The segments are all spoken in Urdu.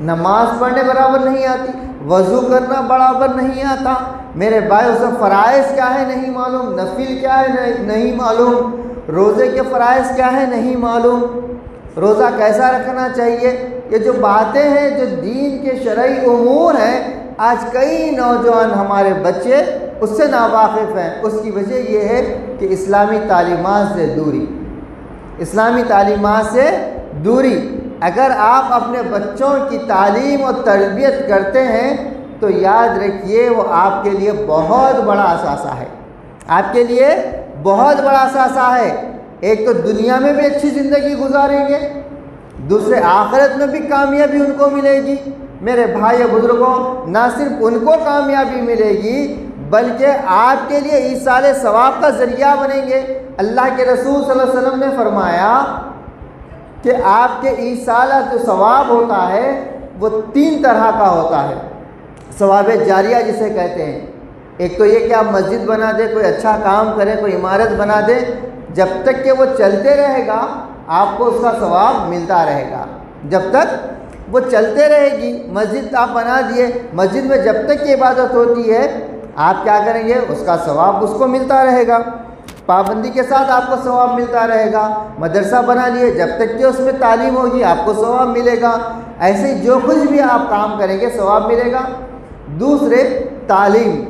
نماز پڑھنے برابر نہیں آتی، وضو کرنا برابر نہیں آتا، میرے بھائی اسے فرائض کیا ہے نہیں معلوم، نفل کیا ہے نہیں معلوم، روزے کے فرائض کیا ہے نہیں معلوم، روزہ کیسا رکھنا چاہیے، یہ جو باتیں ہیں جو دین کے شرعی امور ہیں، آج کئی نوجوان ہمارے بچے اس سے ناواقف ہیں۔ اس کی وجہ یہ ہے کہ اسلامی تعلیمات سے دوری، اسلامی تعلیمات سے دوری۔ اگر آپ اپنے بچوں کی تعلیم اور تربیت کرتے ہیں تو یاد رکھیے وہ آپ کے لیے بہت بڑا اثاثہ ہے، آپ کے لیے بہت بڑا اثاثہ ہے۔ ایک تو دنیا میں بھی اچھی زندگی گزاریں گے، دوسرے آخرت میں بھی کامیابی ان کو ملے گی۔ میرے بھائی بزرگوں، نہ صرف ان کو کامیابی ملے گی بلکہ آپ کے لیے ایصال ثواب کا ذریعہ بنیں گے۔ اللہ کے رسول صلی اللہ علیہ وسلم نے فرمایا کہ آپ کے ایصال جو ثواب ہوتا ہے وہ 3 طرح کا ہوتا ہے، ثواب جاریہ جسے کہتے ہیں۔ ایک تو یہ کہ آپ مسجد بنا دیں، کوئی اچھا کام کریں، کوئی عمارت بنا دیں، جب تک کہ وہ چلتے رہے گا آپ کو اس کا ثواب ملتا رہے گا، جب تک وہ چلتے رہے گی۔ مسجد آپ بنا دیے، مسجد میں جب تک کہ عبادت ہوتی ہے آپ کیا کریں گے، اس کا ثواب اس کو ملتا رہے گا، پابندی کے ساتھ آپ کو ثواب ملتا رہے گا۔ مدرسہ بنا لیے، جب تک کہ اس میں تعلیم ہوگی آپ کو ثواب ملے گا۔ ایسے ہی جو کچھ بھی آپ کام کریں گے ثواب ملے گا۔ دوسرے، تعلیم،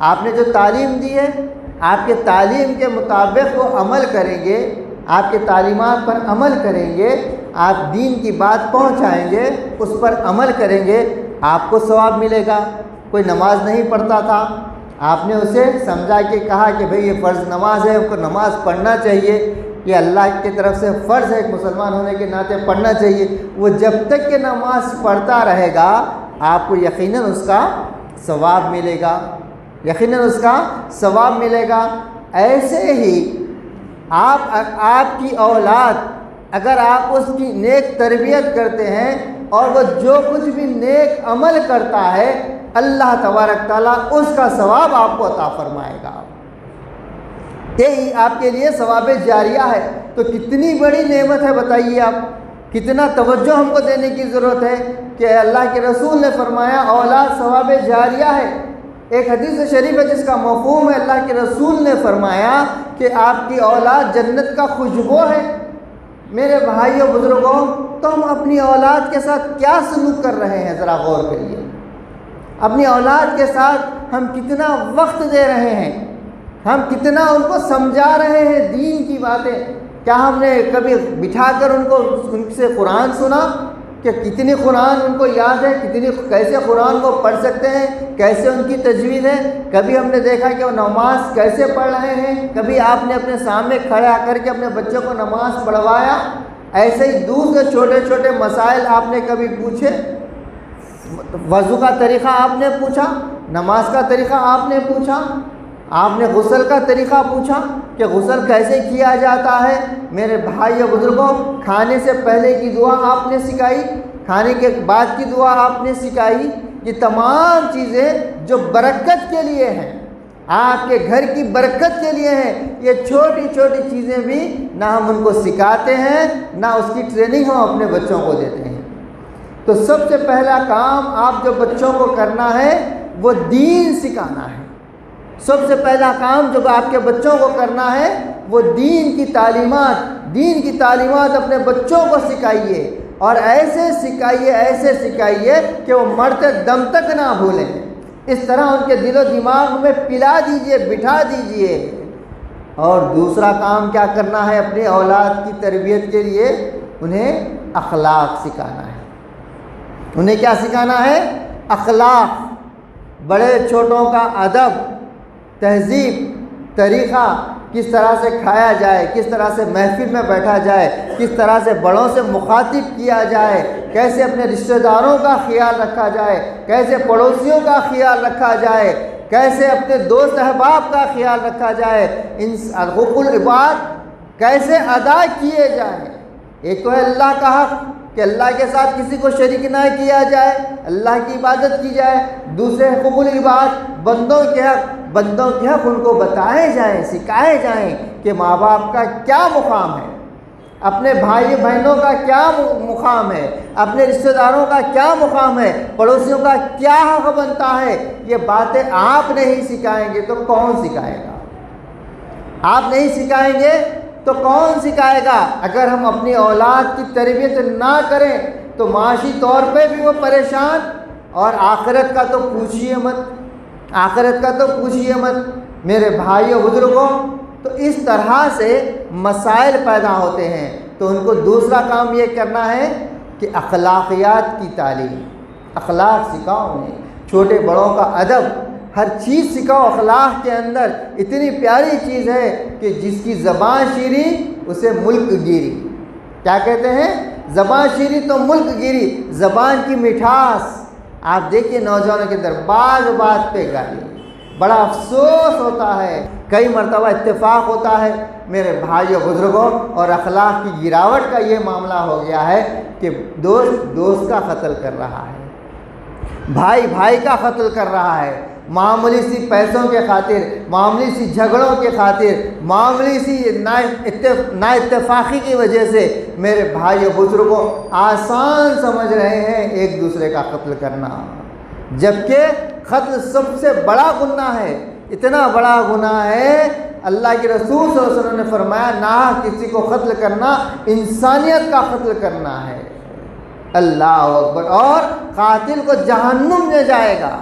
آپ نے جو تعلیم دی ہے آپ کے تعلیم کے مطابق وہ عمل کریں گے، آپ کے تعلیمات پر عمل کریں گے، آپ دین کی بات پہنچائیں گے، اس پر عمل کریں گے، آپ کو ثواب ملے گا۔ کوئی نماز نہیں پڑھتا تھا، آپ نے اسے سمجھا کے کہا کہ بھئی یہ فرض نماز ہے، ان کو نماز پڑھنا چاہیے، یہ اللہ کی طرف سے فرض ہے، ایک مسلمان ہونے کے ناطے پڑھنا چاہیے۔ وہ جب تک کہ نماز پڑھتا رہے گا آپ کو یقیناً اس کا ثواب ملے گا، یقیناً اس کا ثواب ملے گا۔ ایسے ہی آپ کی اولاد اگر آپ اس کی نیک تربیت کرتے ہیں اور وہ جو کچھ بھی نیک عمل کرتا ہے اللہ تبارک تعالیٰ اس کا ثواب آپ کو عطا فرمائے گا۔ یہی آپ کے لیے ثواب جاریہ ہے۔ تو کتنی بڑی نعمت ہے بتائیے آپ، کتنا توجہ ہم کو دینے کی ضرورت ہے کہ اللہ کے رسول نے فرمایا اولاد ثواب جاریہ ہے۔ ایک حدیث شریف ہے جس کا مفہوم ہے اللہ کے رسول نے فرمایا کہ آپ کی اولاد جنت کا خوشبو ہے۔ میرے بھائیوں بزرگوں، تو ہم اپنی اولاد کے ساتھ کیا سلوک کر رہے ہیں ذرا غور کریے۔ اپنی اولاد کے ساتھ ہم کتنا وقت دے رہے ہیں، ہم کتنا ان کو سمجھا رہے ہیں دین کی باتیں۔ کیا ہم نے کبھی بٹھا کر ان سے قرآن سنا کہ کتنی قرآن ان کو یاد ہے، کیسے قرآن کو پڑھ سکتے ہیں، کیسے ان کی تجوید ہے؟ کبھی ہم نے دیکھا کہ وہ نماز کیسے پڑھ رہے ہیں؟ کبھی آپ نے اپنے سامنے کھڑا کر کے اپنے بچوں کو نماز پڑھوایا؟ ایسے ہی دوسرے چھوٹے چھوٹے مسائل آپ نے کبھی پوچھے؟ وضو کا طریقہ آپ نے پوچھا، نماز کا طریقہ آپ نے پوچھا، آپ نے غسل کا طریقہ پوچھا کہ غسل کیسے کیا جاتا ہے؟ میرے بھائی اور بزرگوں، کھانے سے پہلے کی دعا آپ نے سکھائی، کھانے کے بعد کی دعا آپ نے سکھائی۔ یہ تمام چیزیں جو برکت کے لیے ہیں، آپ کے گھر کی برکت کے لیے ہیں، یہ چھوٹی چھوٹی چیزیں بھی نہ ہم ان کو سکھاتے ہیں نہ اس کی ٹریننگ ہم اپنے بچوں کو دیتے ہیں۔ تو سب سے پہلا کام آپ جو بچوں کو کرنا ہے وہ دین سکھانا ہے۔ سب سے پہلا کام جو آپ کے بچوں کو کرنا ہے وہ دین کی تعلیمات اپنے بچوں کو سکھائیے، اور ایسے سکھائیے کہ وہ مرتے دم تک نہ بھولیں۔ اس طرح ان کے دل و دماغ میں پلا دیجئے، بٹھا دیجئے۔ اور دوسرا کام کیا کرنا ہے اپنی اولاد کی تربیت کے لیے؟ انہیں اخلاق سکھانا ہے۔ انہیں کیا سکھانا ہے؟ اخلاق، بڑے چھوٹوں کا ادب، تہذیب، طریقہ، کس طرح سے کھایا جائے، کس طرح سے محفل میں بیٹھا جائے، کس طرح سے بڑوں سے مخاطب کیا جائے، کیسے اپنے رشتہ داروں کا خیال رکھا جائے، کیسے پڑوسیوں کا خیال رکھا جائے، کیسے اپنے دوست احباب کا خیال رکھا جائے، ان حقوق العباد کیسے ادا کیے جائیں۔ ایک تو ہے اللہ کا حق کہ اللہ کے ساتھ کسی کو شریک نہ کیا جائے، اللہ کی عبادت کی جائے۔ دوسرے حقوق العباد، بندوں کے حق ان کو بتائے جائیں، سکھائے جائیں کہ ماں باپ کا کیا مقام ہے، اپنے بھائی بہنوں کا کیا مقام ہے، اپنے رشتہ داروں کا کیا مقام ہے، پڑوسیوں کا کیا حق بنتا ہے، یہ باتیں آپ نہیں سکھائیں گے تو کون سکھائے گا؟ آپ نہیں سکھائیں گے تو کون سکھائے گا؟ اگر ہم اپنی اولاد کی تربیت نہ کریں تو معاشی طور پہ بھی وہ پریشان، اور آخرت کا تو پوچھیے مت، آخرت کا تو پوچھیے مت میرے بھائیوں بزرگوں۔ تو اس طرح سے مسائل پیدا ہوتے ہیں، تو ان کو دوسرا کام یہ کرنا ہے کہ اخلاقیات کی تعلیم، اخلاق سکھاؤ انہیں، چھوٹے بڑوں کا ادب، ہر چیز سکھاؤ اخلاق کے اندر۔ اتنی پیاری چیز ہے کہ جس کی زبان شیریں اسے ملک گیری، کیا کہتے ہیں؟ زبان شیریں تو ملک گیری، زبان کی مٹھاس۔ آپ دیکھیے نوجوانوں کے اندر بعض بات پہ گالی، بڑا افسوس ہوتا ہے، کئی مرتبہ اتفاق ہوتا ہے میرے بھائیوں بزرگوں، اور اخلاق کی گراوٹ کا یہ معاملہ ہو گیا ہے کہ دوست دوست کا قتل کر رہا ہے، بھائی بھائی کا قتل کر رہا ہے، معمولی سی پیسوں کے خاطر، معمولی سی جھگڑوں کے خاطر، معمولی سی نا اتفاقی کی وجہ سے میرے بھائیوں بزرگوں آسان سمجھ رہے ہیں ایک دوسرے کا قتل کرنا، جبکہ قتل سب سے بڑا گناہ ہے، اتنا بڑا گناہ ہے اللہ کے رسول صلی اللہ علیہ وسلم نے فرمایا نہ کسی کو قتل کرنا انسانیت کا قتل کرنا ہے۔ اللہ اکبر۔ اور قاتل کو جہنم میں جائے گا،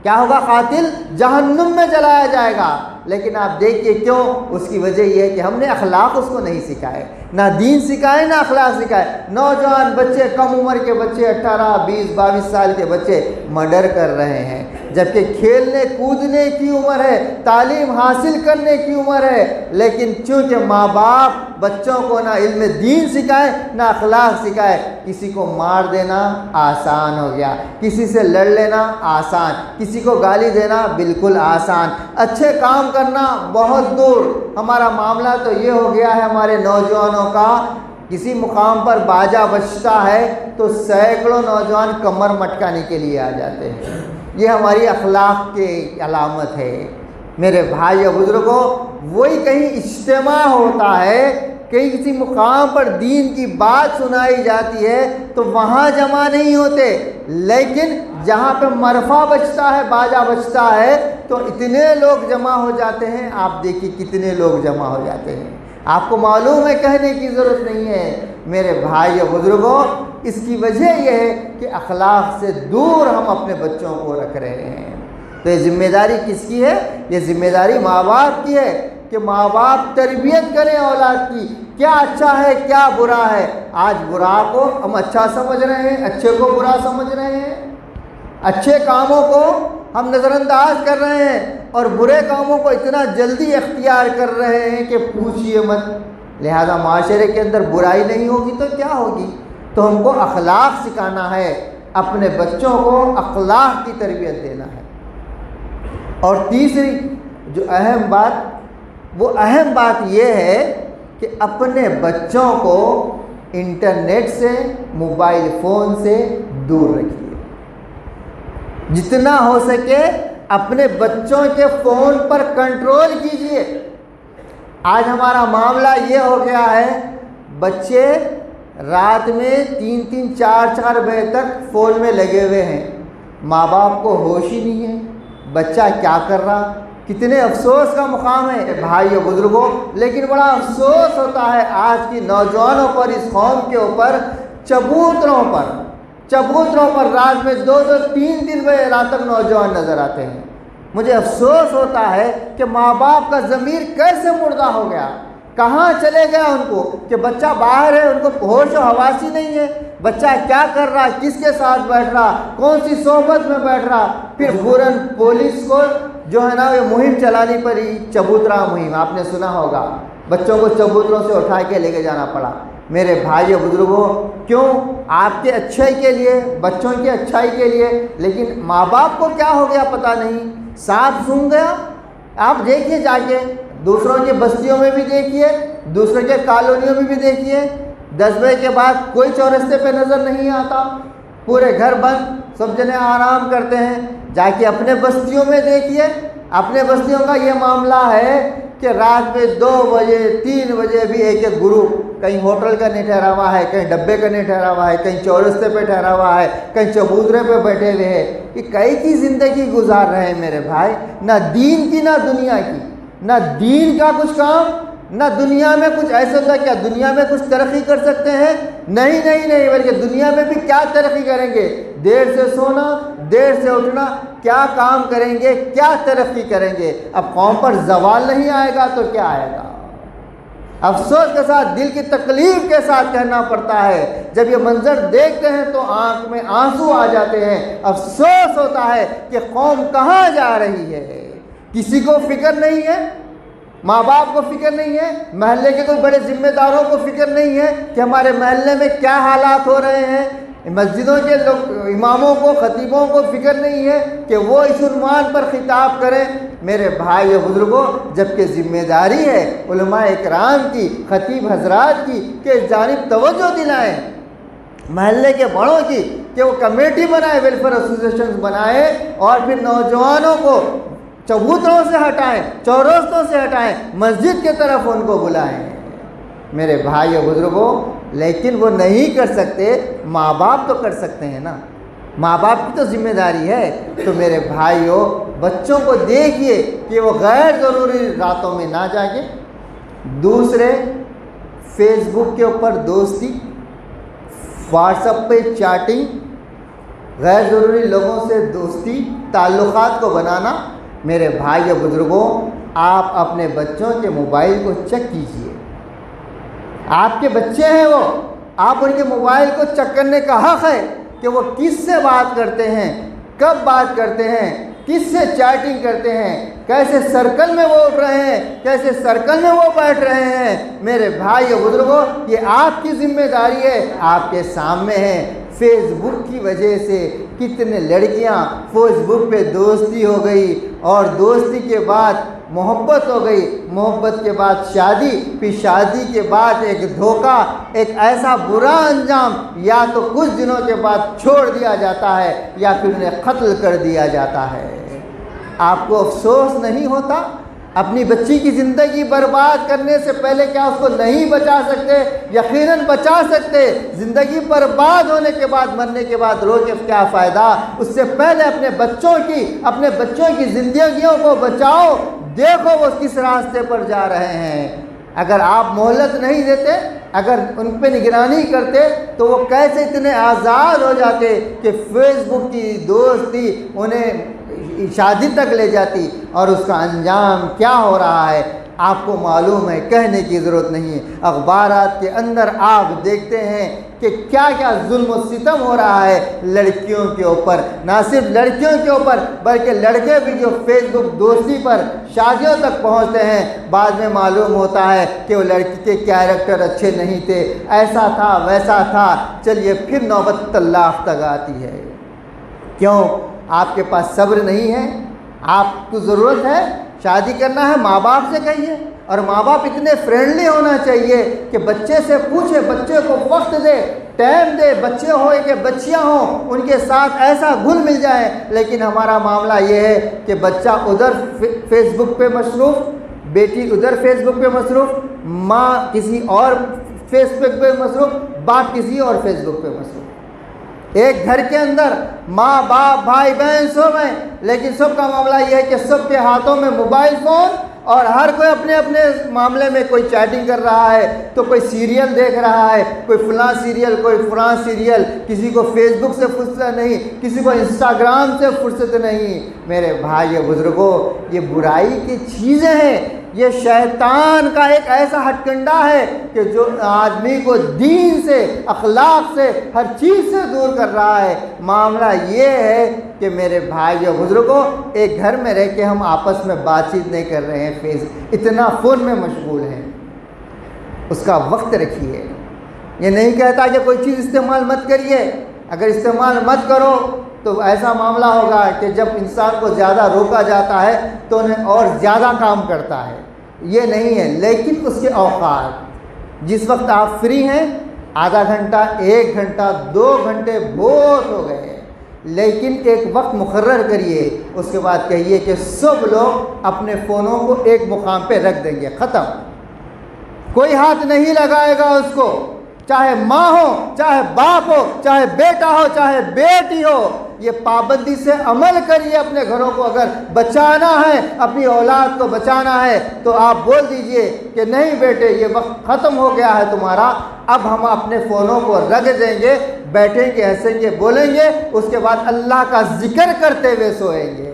کیا ہوگا؟ قاتل جہنم میں جلایا جائے گا۔ لیکن آپ دیکھیے کیوں؟ اس کی وجہ یہ ہے کہ ہم نے اخلاق اس کو نہیں سکھائے، نہ دین سکھائے نہ اخلاق سکھائے۔ نوجوان بچے، کم عمر کے بچے، 18 20 22 سال کے بچے مرڈر کر رہے ہیں، جبکہ کھیلنے کودنے کی عمر ہے، تعلیم حاصل کرنے کی عمر ہے، لیکن چونکہ ماں باپ بچوں کو نہ علم دین سکھائے نہ اخلاق سکھائے، کسی کو مار دینا آسان ہو گیا، کسی سے لڑ لینا آسان، کسی کو گالی دینا بالکل آسان، اچھے کام کرنا بہت دور۔ ہمارا معاملہ تو یہ ہو گیا ہے ہمارے نوجوانوں کا، کسی مقام پر باجا بجتا ہے تو سینکڑوں نوجوان کمر مٹکانے کے لیے آ جاتے ہیں۔ یہ ہماری اخلاق کی علامت ہے میرے بھائیو بزرگوں۔ وہی کہیں اجتماع ہوتا ہے، کہیں کسی مقام پر دین کی بات سنائی جاتی ہے تو وہاں جمع نہیں ہوتے، لیکن جہاں پہ مرفع بجتا ہے، باجا بجتا ہے تو اتنے لوگ جمع ہو جاتے ہیں۔ آپ دیکھیے کتنے لوگ جمع ہو جاتے ہیں، آپ کو معلوم ہے، کہنے کی ضرورت نہیں ہے میرے بھائیو بزرگوں۔ اس کی وجہ یہ ہے کہ اخلاق سے دور ہم اپنے بچوں کو رکھ رہے ہیں۔ تو یہ ذمہ داری کس کی ہے؟ یہ ذمہ داری ماں باپ کی ہے کہ ماں باپ تربیت کریں اولاد کی، کیا اچھا ہے کیا برا ہے۔ آج برا کو ہم اچھا سمجھ رہے ہیں، اچھے کو برا سمجھ رہے ہیں، اچھے کاموں کو ہم نظر انداز کر رہے ہیں اور برے کاموں کو اتنا جلدی اختیار کر رہے ہیں کہ پوچھیے مت۔ لہذا معاشرے کے اندر برائی نہیں ہوگی تو کیا ہوگی؟ تو ہم کو اخلاق سکھانا ہے، اپنے بچوں کو اخلاق کی تربیت دینا ہے۔ اور تیسری جو اہم بات، وہ اہم بات یہ ہے کہ اپنے بچوں کو انٹرنیٹ سے، موبائل فون سے دور رکھیے، جتنا ہو سکے اپنے بچوں کے فون پر کنٹرول کیجئے۔ آج ہمارا معاملہ یہ ہو گیا ہے، بچے رات میں 3 4 بجے تک فون میں لگے ہوئے ہیں، ماں باپ کو ہوش ہی نہیں ہے بچہ کیا کر رہا۔ کتنے افسوس کا مقام ہے بھائیو بزرگوں، لیکن بڑا افسوس ہوتا ہے آج کی نوجوانوں پر، اس قوم کے اوپر، چبوتروں پر رات میں 2 3 بجے رات تک نوجوان نظر آتے ہیں۔ مجھے افسوس ہوتا ہے کہ ماں باپ کا ضمیر کیسے مردہ ہو گیا، کہاں چلے گیا ان کو کہ بچہ باہر ہے، ان کو ہوش و حواس ہی نہیں ہے، بچہ کیا کر رہا، کس کے ساتھ بیٹھ رہا، کون سی صحبت میں بیٹھ رہا۔ پھر فوراً پولیس کو جو ہے نا یہ مہم چلانی پڑی، چبوترا مہم، آپ نے سنا ہوگا، بچوں کو چبوتروں سے اٹھا کے لے کے جانا پڑا۔ میرے بھائیو بزرگوں، کیوں؟ آپ کے اچھائی کے لیے، بچوں کی اچھائی کے لیے، لیکن ماں باپ کو کیا ہو گیا پتہ نہیں، سانپ سونگھ گیا۔ آپ دیکھیے جا کے دوسروں کی بستیوں میں بھی دیکھیے، دوسروں کے کالونیوں میں بھی دیکھیے، 10 بجے کے بعد کوئی چورستے پہ نظر نہیں آتا، پورے گھر بند، سب جنے آرام کرتے ہیں۔ جا کے اپنے بستیوں میں دیکھیے، اپنے بستیوں کا یہ معاملہ ہے کہ رات میں 2 بجے 3 بجے بھی ایک ایک گروپ کہیں ہوٹل کا نہیں ٹھہرا ہوا ہے، کہیں ڈبے کا نہیں ٹھہرا ہوا ہے، کہیں چورستے پہ ٹھہرا ہوا ہے، کہیں چبوترے پہ بیٹھے ہوئے ہیں. یہ کئی کی زندگی گزار رہے ہیں میرے بھائی، نہ دین کی نہ دنیا کی، نہ دین کا کچھ کام نہ دنیا میں کچھ. ایسا ہوتا ہے کیا دنیا میں کچھ ترقی کر سکتے ہیں؟ نہیں نہیں نہیں، بلکہ دنیا میں بھی کیا ترقی کریں گے؟ دیر سے سونا، دیر سے اٹھنا، کیا کام کریں گے، کیا ترقی کریں گے؟ اب قوم پر زوال نہیں آئے گا تو کیا آئے گا؟ افسوس کے ساتھ، دل کی تکلیف کے ساتھ کہنا پڑتا ہے، جب یہ منظر دیکھتے ہیں تو آنکھ میں آنسو آ جاتے ہیں. افسوس ہوتا ہے کہ قوم کہاں جا رہی ہے. کسی کو فکر نہیں ہے، ماں باپ کو فکر نہیں ہے، محلے کے کوئی بڑے ذمہ داروں کو فکر نہیں ہے کہ ہمارے محلے میں کیا حالات ہو رہے ہیں. مسجدوں کے اماموں کو، خطیبوں کو فکر نہیں ہے کہ وہ اس عنوان پر خطاب کریں. میرے بھائی و بزرگوں، جبکہ ذمہ داری ہے علماء اکرام کی، خطیب حضرات کی کہ اس جانب توجہ دلائیں، محلے کے بڑوں کی کہ وہ کمیٹی بنائے، ویلفیئر ایسوسیشنز بنائے، اور پھر نوجوانوں کو چبوتروں سے ہٹائیں، چوراستوں سے ہٹائیں، مسجد کی طرف ان کو بلائیں. میرے بھائی و بزرگوں، لیکن وہ نہیں کر سکتے. ماں باپ تو کر سکتے ہیں نا، ماں باپ کی تو ذمہ داری ہے. تو میرے بھائیوں، بچوں کو دیکھیے کہ وہ غیر ضروری راتوں میں نہ جاگیں. دوسرے، فیس بک کے اوپر دوستی، واٹس ایپ پہ چیٹنگ، غیر ضروری لوگوں سے دوستی، تعلقات کو بنانا. میرے بھائی و بزرگوں، آپ اپنے بچوں کے موبائل کو چیک کیجئے. آپ کے بچے ہیں وہ، آپ ان کے موبائل کو چیک کرنے کا حق ہے کہ وہ کس سے بات کرتے ہیں، کب بات کرتے ہیں، کس سے چیٹنگ کرتے ہیں، کیسے سرکل میں وہ اٹھ رہے ہیں، کیسے سرکل میں وہ بیٹھ رہے ہیں. میرے بھائی و بزرگوں، یہ آپ کی ذمہ داری ہے، آپ کے سامنے ہے. فیس بک کی وجہ سے کتنے لڑکیاں فیس بک پہ دوستی ہو گئی، اور دوستی کے بعد محبت ہو گئی، محبت کے بعد شادی، پھر شادی کے بعد ایک دھوکہ، ایک ایسا برا انجام، یا تو کچھ دنوں کے بعد چھوڑ دیا جاتا ہے یا پھر انہیں قتل کر دیا جاتا ہے. آپ کو افسوس نہیں ہوتا؟ اپنی بچی کی زندگی برباد کرنے سے پہلے کیا اس کو نہیں بچا سکتے؟ یقیناً بچا سکتے. زندگی برباد ہونے کے بعد، مرنے کے بعد رو کے کیا فائدہ؟ اس سے پہلے اپنے بچوں کی زندگیوں کو بچاؤ. دیکھو وہ کس راستے پر جا رہے ہیں. اگر آپ مہلت نہیں دیتے، اگر ان پہ نگرانی کرتے، تو وہ کیسے اتنے آزاد ہو جاتے کہ فیس بک کی دوستی انہیں شادی تک لے جاتی، اور اس کا انجام کیا ہو رہا ہے آپ کو معلوم ہے، کہنے کی ضرورت نہیں ہے. اخبارات کے اندر آپ دیکھتے ہیں کہ کیا کیا ظلم و ستم ہو رہا ہے لڑکیوں کے اوپر. نہ صرف لڑکیوں کے اوپر بلکہ لڑکے بھی جو فیس بک دوستی پر شادیوں تک پہنچتے ہیں، بعد میں معلوم ہوتا ہے کہ وہ لڑکی کے کیریکٹر اچھے نہیں تھے، ایسا تھا ویسا تھا. چلیے پھر نوبت طلاق تک آتی ہے. کیوں؟ آپ کے پاس صبر نہیں ہے. آپ کو ضرورت ہے شادی کرنا ہے، ماں باپ سے کہیے. اور ماں باپ اتنے فرینڈلی ہونا چاہیے کہ بچے سے پوچھے، بچے کو وقت دے، ٹائم دے. بچے ہو کہ بچیاں ہوں، ان کے ساتھ ایسا گھل مل جائے. لیکن ہمارا معاملہ یہ ہے کہ بچہ ادھر فیس بک پہ مصروف، بیٹی ادھر فیس بک پہ مصروف، ماں کسی اور فیس بک پہ مصروف، باپ کسی اور فیس بک پہ مصروف. ایک گھر کے اندر ماں باپ بھائی بہن سب ہیں، لیکن سب کا معاملہ یہ ہے کہ سب کے ہاتھوں میں موبائل فون، اور ہر کوئی اپنے اپنے معاملے میں، کوئی چیٹنگ کر رہا ہے تو کوئی سیریل دیکھ رہا ہے، کوئی فلاں سیریل، کوئی فلاں سیریل. کسی کو فیس بک سے فرصت نہیں، کسی کو انسٹاگرام سے فرصت نہیں. میرے بھائی و بزرگوں، یہ برائی کی چیزیں ہیں. یہ شیطان کا ایک ایسا ہتھ کنڈا ہے کہ جو آدمی کو دین سے، اخلاق سے، ہر چیز سے دور کر رہا ہے. معاملہ یہ ہے کہ میرے بھائی و بزرگوں، ایک گھر میں رہ کے ہم آپس میں بات چیت نہیں کر رہے ہیں، اتنا فون میں مشغول ہیں. اس کا وقت رکھیے. یہ نہیں کہتا کہ کوئی چیز استعمال مت کریے، اگر استعمال مت کرو تو ایسا معاملہ ہوگا کہ جب انسان کو زیادہ روکا جاتا ہے تو انہیں اور زیادہ کام کرتا ہے. یہ نہیں ہے. لیکن اس کے اوقات، جس وقت آپ فری ہیں، آدھا گھنٹہ، 1 گھنٹہ، 2 گھنٹے بہت ہو گئے. لیکن ایک وقت مقرر کریے، اس کے بعد کہیے کہ سب لوگ اپنے فونوں کو ایک مقام پہ رکھ دیں گے، ختم، کوئی ہاتھ نہیں لگائے گا اس کو، چاہے ماں ہو، چاہے باپ ہو، چاہے بیٹا ہو، چاہے بیٹی ہو۔ یہ پابندی سے عمل کریے اپنے گھروں کو، اگر بچانا ہے، اپنی اولاد کو بچانا ہے تو آپ بول دیجئے کہ نہیں بیٹے، یہ وقت ختم ہو گیا ہے تمہارا، اب ہم اپنے فونوں کو رکھ دیں گے، بیٹھیں گے، ہنسیں گے، بولیں گے، اس کے بعد اللہ کا ذکر کرتے ہوئے سوئیں گے،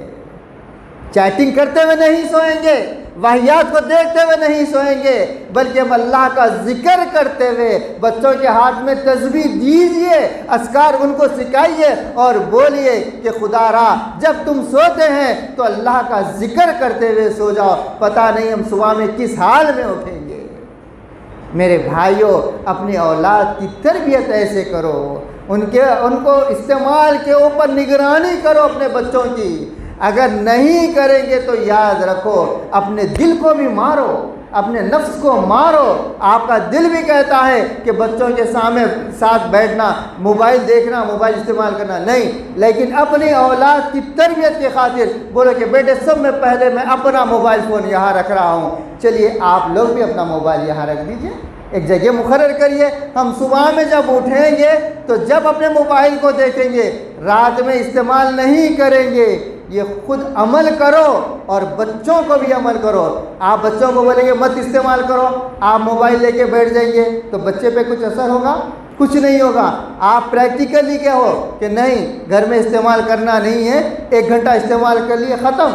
چیٹنگ کرتے ہوئے نہیں سوئیں گے، واہیات کو دیکھتے ہوئے نہیں سوئیں گے، بلکہ ہم اللہ کا ذکر کرتے ہوئے، بچوں کے ہاتھ میں تسبیح دیجئے، اذکار ان کو سکھائیے اور بولیے کہ خدا را جب تم سوتے ہیں تو اللہ کا ذکر کرتے ہوئے سو جاؤ، پتہ نہیں ہم صبح میں کس حال میں اٹھیں گے۔ میرے بھائیوں، اپنی اولاد کی تربیت ایسے کرو، ان کو استعمال کے اوپر نگرانی کرو اپنے بچوں کی۔ اگر نہیں کریں گے تو یاد رکھو اپنے دل کو بھی مارو، اپنے نفس کو مارو۔ آپ کا دل بھی کہتا ہے کہ بچوں کے ساتھ بیٹھنا، موبائل دیکھنا، موبائل استعمال کرنا نہیں، لیکن اپنی اولاد کی تربیت کی خاطر بولو کہ بیٹے سب میں پہلے میں اپنا موبائل فون یہاں رکھ رہا ہوں، چلیے آپ لوگ بھی اپنا موبائل یہاں رکھ دیجئے، ایک جگہ مقرر کریے۔ ہم صبح میں جب اٹھیں گے تو جب اپنے موبائل کو دیکھیں گے، رات میں استعمال نہیں کریں گے۔ یہ خود عمل کرو اور بچوں کو بھی عمل کرو۔ آپ بچوں کو بولیں گے مت استعمال کرو، آپ موبائل لے کے بیٹھ جائیں گے تو بچے پہ کچھ اثر ہوگا؟ کچھ نہیں ہوگا۔ آپ پریکٹیکلی کیا ہو کہ نہیں گھر میں استعمال کرنا نہیں ہے، 1 گھنٹہ استعمال کر لیے، ختم۔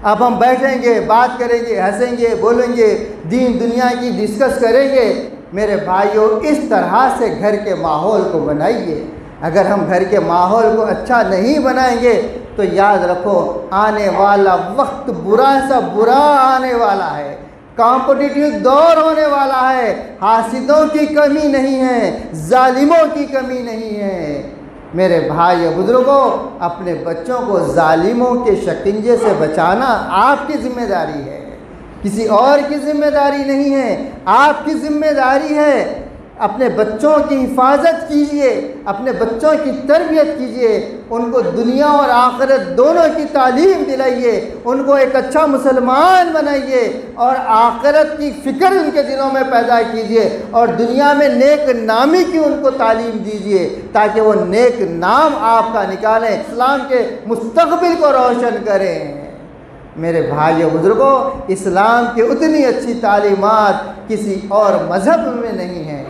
اب ہم بیٹھیں گے، بات کریں گے، ہنسیں گے، بولیں گے، دین دنیا کی ڈسکس کریں گے۔ میرے بھائیوں، اس طرح سے گھر کے ماحول کو بنائیے۔ اگر ہم گھر کے ماحول کو اچھا نہیں بنائیں گے تو یاد رکھو آنے والا وقت برا سا برا آنے والا ہے، کمپٹیٹیو دور ہونے والا ہے، حاسدوں کی کمی نہیں ہے، ظالموں کی کمی نہیں ہے۔ میرے بھائی اور بزرگوں، اپنے بچوں کو ظالموں کے شکنجے سے بچانا آپ کی ذمہ داری ہے، کسی اور کی ذمہ داری نہیں ہے، آپ کی ذمہ داری ہے۔ اپنے بچوں کی حفاظت کیجئے، اپنے بچوں کی تربیت کیجئے، ان کو دنیا اور آخرت دونوں کی تعلیم دلائیے، ان کو ایک اچھا مسلمان بنائیے اور آخرت کی فکر ان کے دلوں میں پیدا کیجئے، اور دنیا میں نیک نامی کی ان کو تعلیم دیجئے تاکہ وہ نیک نام آپ کا نکالیں، اسلام کے مستقبل کو روشن کریں۔ میرے بھائی و بزرگوں، اسلام کی اتنی اچھی تعلیمات کسی اور مذہب میں نہیں ہیں۔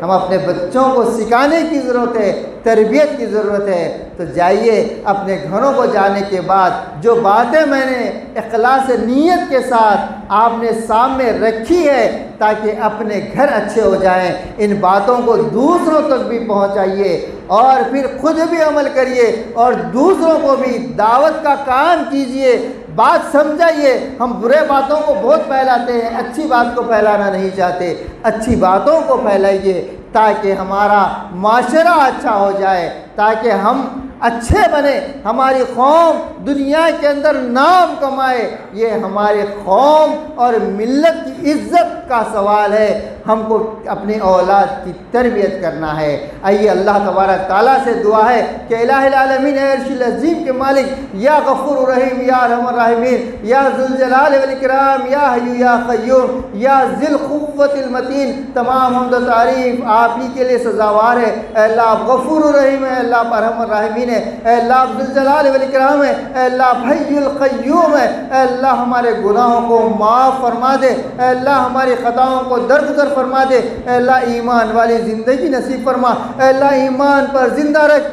ہم اپنے بچوں کو سکھانے کی ضرورت ہے، تربیت کی ضرورت ہے۔ تو جائیے اپنے گھروں کو جانے کے بعد جو باتیں میں نے اخلاص نیت کے ساتھ آپ نے سامنے رکھی ہے تاکہ اپنے گھر اچھے ہو جائیں، ان باتوں کو دوسروں تک بھی پہنچائیے اور پھر خود بھی عمل کریے اور دوسروں کو بھی دعوت کا کام کیجئے، بات سمجھائیے۔ ہم برے باتوں کو بہت پھیلاتے ہیں، اچھی بات کو پھیلانا نہیں چاہتے۔ اچھی باتوں کو پھیلائیے تاکہ ہمارا معاشرہ اچھا ہو جائے، تاکہ ہم اچھے بنے، ہماری قوم دنیا کے اندر نام کمائے۔ یہ ہماری قوم اور ملت کی عزت کا سوال ہے، ہم کو اپنی اولاد کی تربیت کرنا ہے۔ آئیے اللہ تبارک تعالیٰ سے دعا ہے کہ الہ العالمین اے عرش العظیم کے مالک، یا غفور الرحیم، یا ارحم الراحمین، یا ذوالجلال والاکرام، یا حی یا قیوم، یا ذی القوۃ المتین، تمام حمد و تعریف آپ ہی کے لیے سزاوار ہے۔ اے اللہ آپ غفور الرحیم ہے، اللہ آپ ارحم الراحمین ہے، اے اللہ آپ ذوالجلال والاکرام ہے، اے اللہ آپ حی القیوم ہے، اے اللہ ہمارے گناہوں کو معاف فرما دے، اے اللہ ہماری خطاؤں کو درگزر فرما دے، اے اللہ ایمان والی زندگی نصیب فرما، اے اللہ ایمان پر زندہ رکھ،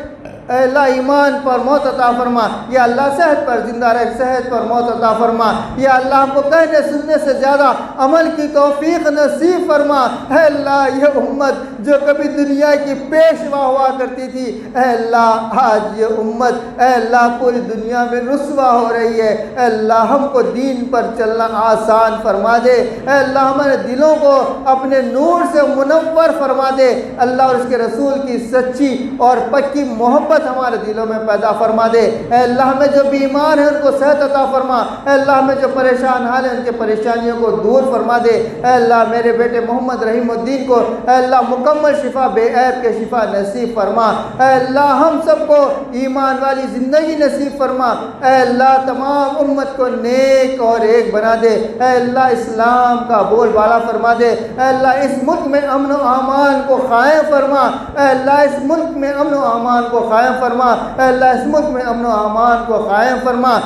اے اللہ ایمان پر موت عطا فرما، یا اللہ صحت پر زندہ رکھ، صحت پر موت عطا فرما، یا اللہ ہم کو کہنے سننے سے زیادہ عمل کی توفیق نصیب فرما۔ اے اللہ یہ امت جو کبھی دنیا کی پیشوا ہوا کرتی تھی، اے اللہ آج یہ امت اے اللہ پوری دنیا میں رسوا ہو رہی ہے، اے اللہ ہم کو دین پر چلنا آسان فرما دے، اے اللہ ہمارے دلوں کو اپنے نور سے منور فرما دے، اللہ اور اس کے رسول کی سچی اور پکی محبت محبت ہمارے دلوں میں پیدا فرما دے۔ اے اللہ ہمیں جو بیمار ہیں ان کو صحت عطا فرما، اے اللہ ہمیں جو پریشان حال ہیں ان کے پریشانیوں کو دور فرما دے۔ اے اللہ میرے بیٹے محمد رحیم الدین کو اے اللہ مکمل شفا، بے عیب کے شفا نصیب فرما۔ اے اللہ ہم سب کو ایمان والی زندگی نصیب فرما۔ اے اللہ تمام امت کو نیک اور ایک بنا دے۔ اے اللہ اسلام کا بول بالا فرما دے۔ اے اللہ اس ملک میں امن و امان کو قائم فرما۔ اے اللہ اس ملک میں امن و امان کو قائم فرما۔ اے اللہ اس ملک میں امن و امان کو قائم فرما۔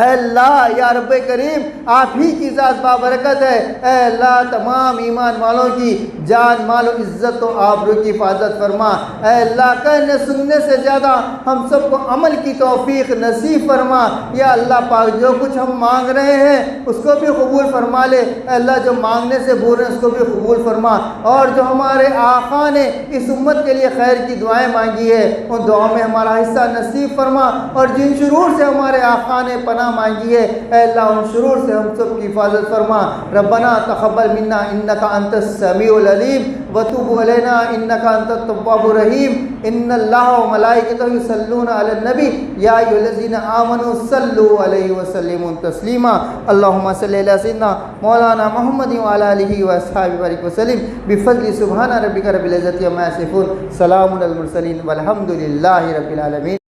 اے اللہ یا رب کریم آپ ہی کی ذات بابرکت ہے۔ اے اللہ تمام ایمان والوں کی جان مال و عزت و آبرو کی حفاظت فرما۔ اے اللہ کہنے سننے سے زیادہ ہم سب کو عمل کی توفیق نصیب فرما۔ یا اللہ پاک جو کچھ ہم مانگ رہے ہیں اس کو بھی قبول فرما لے۔ اے اللہ جو مانگنے سے بھول رہے ہیں اس کو بھی قبول فرما، اور جو ہمارے آقا نے اس امت کے لیے خیر کی دعائیں مانگی ہے ان دعاؤں میں ہمارا حصہ نصیب فرما، اور جن شرور سے ہمارے آقا نے پناہ مانگی ہے اے اللہ ان شرور سے ہم سب کی حفاظت فرما۔ ربنا تقبل منا انک انت السمیع العلیم وتب علینا انک انت التواب الرحیم۔ ان اللہ وملائکتہ یصلون علی النبی یا ایھا الذین آمنوا صلوا علیہ وسلموا تسلیما۔ اللہم صلی علی سیدنا مولانا محمد وعلی آلہ واصحابہ وبارک وسلم بفضل سبحان ربک رب العزۃ عما یصفون، سلام علی المرسلین والحمد للہ رب العالمین۔